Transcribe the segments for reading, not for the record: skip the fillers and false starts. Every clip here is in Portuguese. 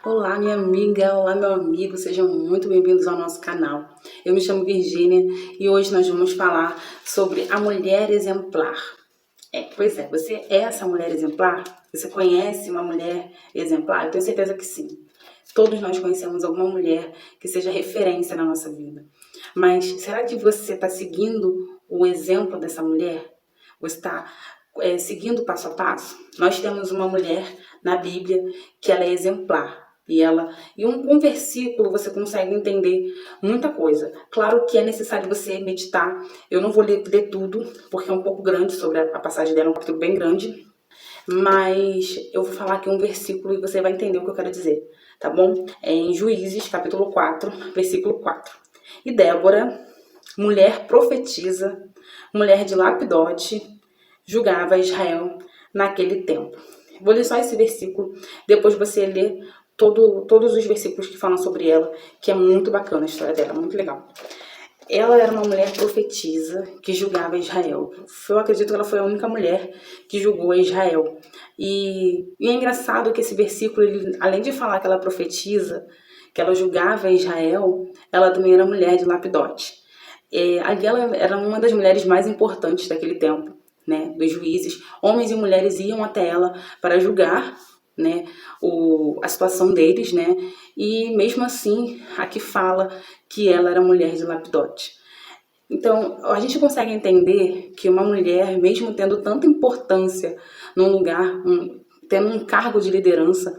Olá, minha amiga, olá, meu amigo, sejam muito bem-vindos ao nosso canal. Eu me chamo Virgínia e hoje nós vamos falar sobre a mulher exemplar. Pois é, você é essa mulher exemplar? Você conhece uma mulher exemplar? Eu tenho certeza que sim. Todos nós conhecemos alguma mulher que seja referência na nossa vida. Mas será que você está seguindo o exemplo dessa mulher? Você está seguindo passo a passo? Nós temos uma mulher na Bíblia que ela é exemplar. Um versículo você consegue entender muita coisa. Claro que é necessário você meditar. Eu não vou ler tudo, porque é um pouco grande sobre a passagem dela, é um capítulo bem grande. Mas eu vou falar aqui um versículo e você vai entender o que eu quero dizer, tá bom? É em Juízes, capítulo 4, versículo 4. E Débora, mulher profetisa, mulher de Lapidote, julgava Israel naquele tempo. Vou ler só esse versículo, depois você lê todos os versículos que falam sobre ela, que é muito bacana a história dela, muito legal. Ela era uma mulher profetisa que julgava Israel. Eu acredito que ela foi a única mulher que julgou Israel. E é engraçado que esse versículo, ele, além de falar que ela profetiza, que ela julgava Israel, ela também era mulher de Lapidote. Ali ela era uma das mulheres mais importantes daquele tempo, né, dos juízes. Homens e mulheres iam até ela para julgar, né, a situação deles, né, e mesmo assim aqui fala que ela era mulher de Lapidote. Então a gente consegue entender que uma mulher, mesmo tendo tanta importância num lugar, tendo um cargo de liderança,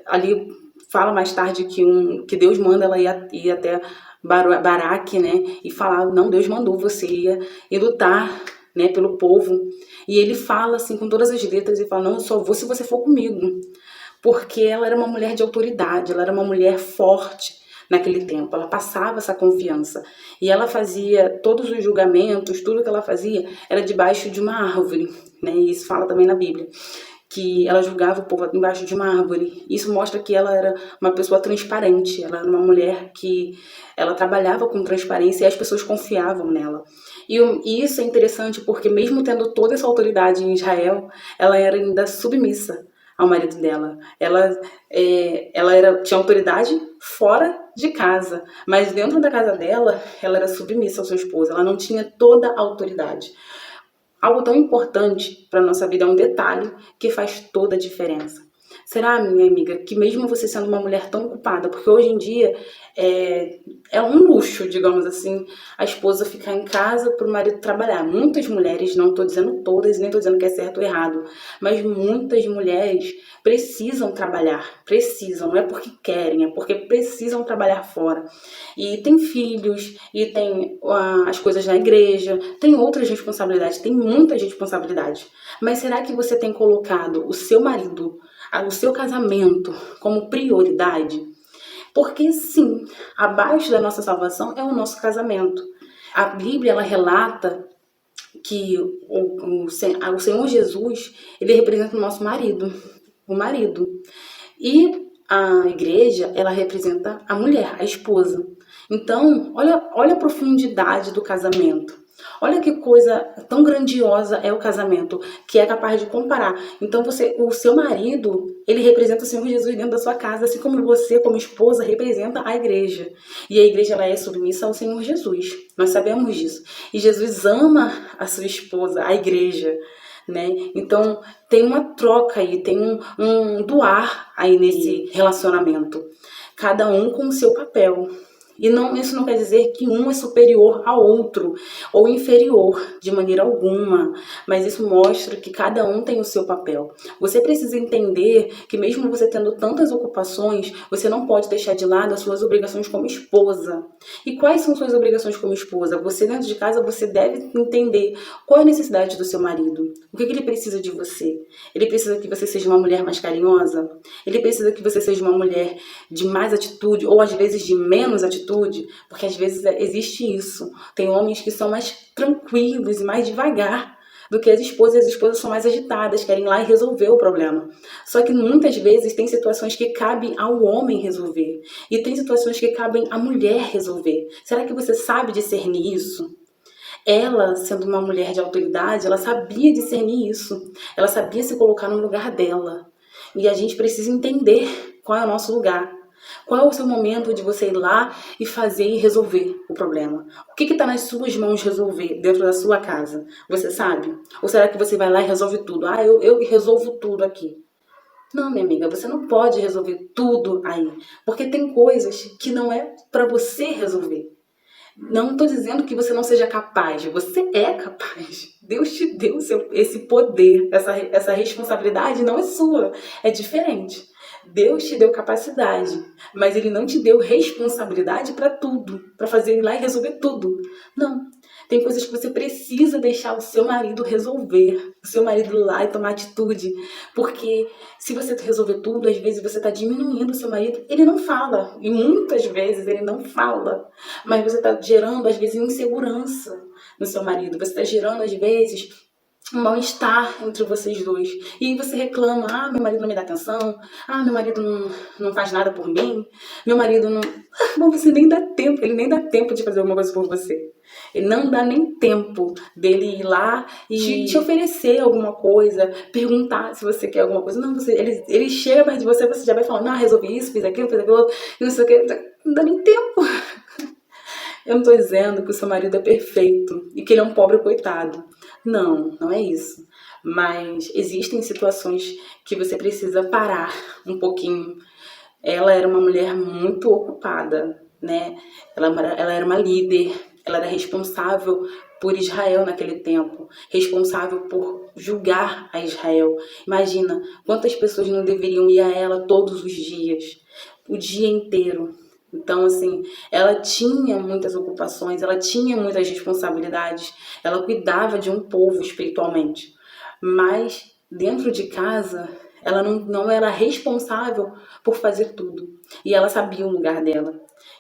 ali fala mais tarde que Deus manda ela ir até Baraque, né, e falar, não, Deus mandou você ir lutar, né, pelo povo. E ele fala assim com todas as letras e fala, não, eu só vou se você for comigo. Porque ela era uma mulher de autoridade, ela era uma mulher forte naquele tempo, ela passava essa confiança. E ela fazia todos os julgamentos, tudo que ela fazia era debaixo de uma árvore, né? E isso fala também na Bíblia, que ela julgava o povo embaixo de uma árvore. Isso mostra que ela era uma pessoa transparente, ela era uma mulher que ela trabalhava com transparência e as pessoas confiavam nela. E isso é interessante porque mesmo tendo toda essa autoridade em Israel, ela era ainda submissa ao marido dela. Ela tinha autoridade fora de casa, mas dentro da casa dela, ela era submissa ao seu esposo, ela não tinha toda a autoridade. Algo tão importante para a nossa vida é um detalhe que faz toda a diferença. Será, minha amiga, que mesmo você sendo uma mulher tão ocupada, porque hoje em dia é um luxo, digamos assim, a esposa ficar em casa para o marido trabalhar. Muitas mulheres, não estou dizendo todas, nem estou dizendo que é certo ou errado, mas muitas mulheres precisam trabalhar, precisam, não é porque querem, é porque precisam trabalhar fora. E tem filhos, e tem as coisas na igreja, tem outras responsabilidades, tem muitas responsabilidades. Mas será que você tem colocado o seu marido, o seu casamento como prioridade? Porque sim, abaixo da nossa salvação é o nosso casamento. A Bíblia, ela relata que o Senhor Jesus, ele representa o nosso marido, o marido. E a igreja, ela representa a mulher, a esposa. Então, olha a profundidade do casamento. Olha que coisa tão grandiosa é o casamento, que é capaz de comparar. Então o seu marido, ele representa o Senhor Jesus dentro da sua casa, assim como você, como esposa, representa a igreja. E a igreja, ela é submissa ao Senhor Jesus. Nós sabemos disso. E Jesus ama a sua esposa, a igreja, né? Então tem uma troca aí, tem um doar aí nesse relacionamento. Cada um com o seu papel. E isso não quer dizer que um é superior ao outro ou inferior de maneira alguma, mas isso mostra que cada um tem o seu papel. Você precisa entender que mesmo você tendo tantas ocupações, você não pode deixar de lado as suas obrigações como esposa. E quais são suas obrigações como esposa? Você dentro de casa, você deve entender qual é a necessidade do seu marido. O que ele precisa de você? Ele precisa que você seja uma mulher mais carinhosa? Ele precisa que você seja uma mulher de mais atitude ou às vezes de menos atitude? Porque às vezes existe isso. Tem homens que são mais tranquilos e mais devagar do que as esposas são mais agitadas, querem ir lá e resolver o problema. Só que muitas vezes tem situações que cabem ao homem resolver e tem situações que cabem à mulher resolver. Será que você sabe discernir isso? Ela, sendo uma mulher de autoridade, ela sabia discernir isso. Ela sabia se colocar no lugar dela. E a gente precisa entender qual é o nosso lugar. Qual é o seu momento de você ir lá e fazer e resolver o problema? O que está nas suas mãos resolver dentro da sua casa? Você sabe? Ou será que você vai lá e resolve tudo? Ah, eu resolvo tudo aqui. Não, minha amiga, você não pode resolver tudo aí. Porque tem coisas que não é para você resolver. Não estou dizendo que você não seja capaz, você é capaz. Deus te deu esse poder, essa responsabilidade não é sua, é diferente. Deus te deu capacidade, mas Ele não te deu responsabilidade para tudo, para fazer ir lá e resolver tudo. Não. Tem coisas que você precisa deixar o seu marido resolver, o seu marido ir lá e tomar atitude. Porque se você resolver tudo, às vezes você está diminuindo o seu marido. Ele não fala, e muitas vezes ele não fala. Mas você está gerando, às vezes, insegurança no seu marido. Você está gerando, às vezes, um mal-estar entre vocês dois. E aí você reclama, ah, meu marido não me dá atenção, ah, meu marido não faz nada por mim, meu marido não... Bom, você nem dá tempo, ele nem dá tempo de fazer alguma coisa por você. Ele não dá nem tempo dele ir lá e te oferecer alguma coisa, perguntar se você quer alguma coisa. Não, ele chega perto de você, você já vai falando, ah, resolvi isso, fiz aquilo outro, e não sei o que, não dá nem tempo. Eu não estou dizendo que o seu marido é perfeito e que ele é um pobre coitado. Não, não é isso. Mas existem situações que você precisa parar um pouquinho. Ela era uma mulher muito ocupada, né? Ela era uma líder, ela era responsável por Israel naquele tempo, responsável por julgar a Israel. Imagina quantas pessoas não deveriam ir a ela todos os dias, o dia inteiro. Então, assim, ela tinha muitas ocupações, ela tinha muitas responsabilidades, ela cuidava de um povo espiritualmente. Mas, dentro de casa, ela não era responsável por fazer tudo. E ela sabia o lugar dela.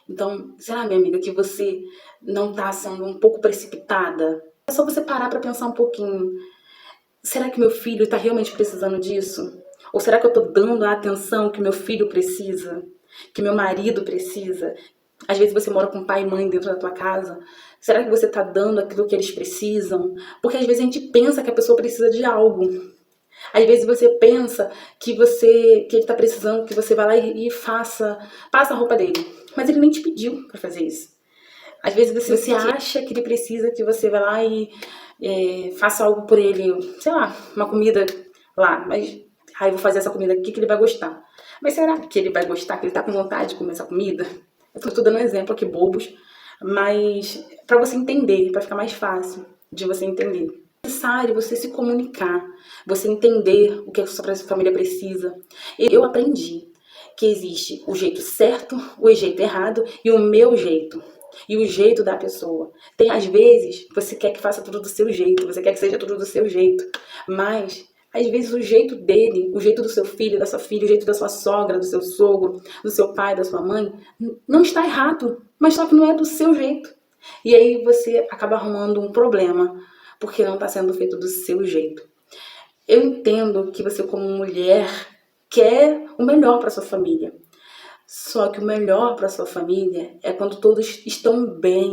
Então, será, minha amiga, que você não está sendo um pouco precipitada? É só você parar para pensar um pouquinho. Será que meu filho está realmente precisando disso? Ou será que eu estou dando a atenção que meu filho precisa? Que meu marido precisa? Às vezes você mora com pai e mãe dentro da tua casa. Será que você está dando aquilo que eles precisam? Porque às vezes a gente pensa que a pessoa precisa de algo. Às vezes você pensa que ele está precisando, que você vai lá e passa a roupa dele. Mas ele nem te pediu para fazer isso. Às vezes você acha que ele precisa que você vá lá e faça algo por ele, sei lá, uma comida lá, mas eu vou fazer essa comida aqui que ele vai gostar. Mas será que ele vai gostar, que ele tá com vontade de comer essa comida? Eu tô dando um exemplo aqui, bobos, mas para você entender, para ficar mais fácil de você entender. É necessário você se comunicar, você entender o que a sua família precisa. Eu aprendi que existe o jeito certo, o jeito errado e o meu jeito. E o jeito da pessoa. Tem, às vezes, você quer que faça tudo do seu jeito, você quer que seja tudo do seu jeito. Mas, às vezes, o jeito dele, o jeito do seu filho, da sua filha, o jeito da sua sogra, do seu sogro, do seu pai, da sua mãe, não está errado. Mas só que não é do seu jeito. E aí você acaba arrumando um problema, porque não está sendo feito do seu jeito. Eu entendo que você, como mulher, quer o melhor para sua família. Só que o melhor para sua família é quando todos estão bem,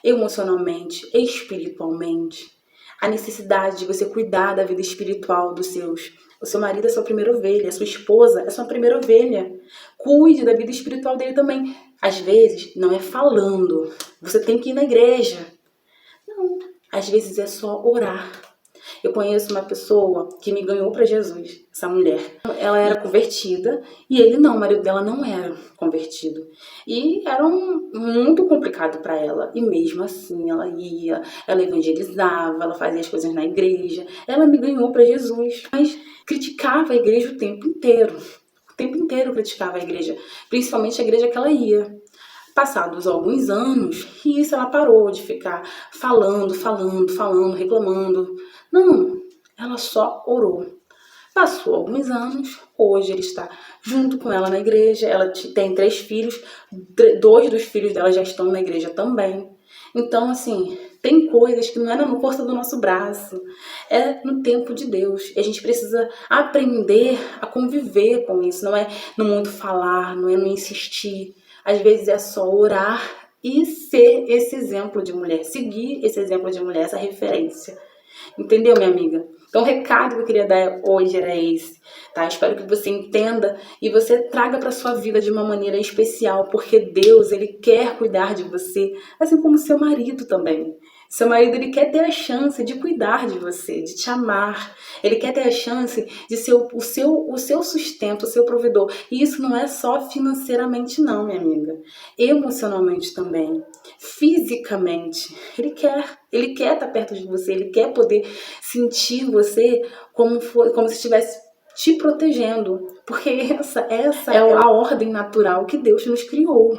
emocionalmente, espiritualmente. A necessidade de você cuidar da vida espiritual dos seus. O seu marido é sua primeira ovelha, a sua esposa é sua primeira ovelha. Cuide da vida espiritual dele também. Às vezes, não é falando. Você tem que ir na igreja. Não, às vezes é só orar. Eu conheço uma pessoa que me ganhou para Jesus, essa mulher. Ela era convertida e ele não, o marido dela não era convertido. E era muito complicado para ela. E mesmo assim ela ia, ela evangelizava, ela fazia as coisas na igreja. Ela me ganhou para Jesus, mas criticava a igreja o tempo inteiro. O tempo inteiro criticava a igreja, principalmente a igreja que ela ia. Passados alguns anos, e isso ela parou de ficar falando, reclamando. Não, ela só orou. Passou alguns anos, hoje ele está junto com ela na igreja, ela tem 3 filhos, 2 dos filhos dela já estão na igreja também. Então, assim, tem coisas que não é na força do nosso braço, é no tempo de Deus. E a gente precisa aprender a conviver com isso, não é no muito falar, não é no insistir. Às vezes é só orar e ser esse exemplo de mulher, seguir esse exemplo de mulher, essa referência. Entendeu, minha amiga? Então o recado que eu queria dar hoje era esse, tá? Espero que você entenda e você traga para sua vida de uma maneira especial, porque Deus, ele quer cuidar de você, assim como seu marido também. Seu marido, ele quer ter a chance de cuidar de você, de te amar. Ele quer ter a chance de ser o seu sustento, o seu provedor. E isso não é só financeiramente não, minha amiga. Emocionalmente também. Fisicamente. Ele quer estar perto de você. Ele quer poder sentir você como se estivesse te protegendo. Porque essa é a ordem natural que Deus nos criou.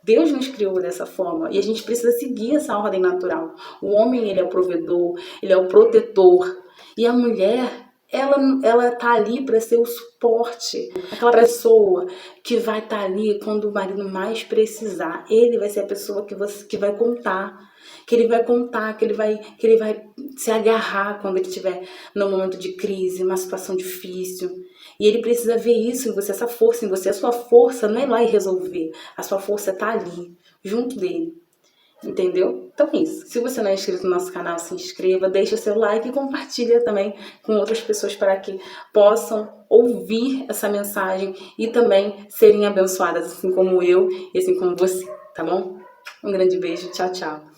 Deus nos criou dessa forma e a gente precisa seguir essa ordem natural. O homem, ele é o provedor, ele é o protetor. E a mulher, ela tá ali para ser o suporte. Aquela pessoa que vai estar ali quando o marido mais precisar. Ele vai ser a pessoa que vai contar. Que ele vai se agarrar quando ele estiver num momento de crise, uma situação difícil. E ele precisa ver isso em você, essa força em você. A sua força não é ir lá e resolver. A sua força tá ali, junto dele. Entendeu? Então é isso. Se você não é inscrito no nosso canal, se inscreva, deixa seu like e compartilha também com outras pessoas para que possam ouvir essa mensagem e também serem abençoadas, assim como eu e assim como você, tá bom? Um grande beijo, tchau, tchau.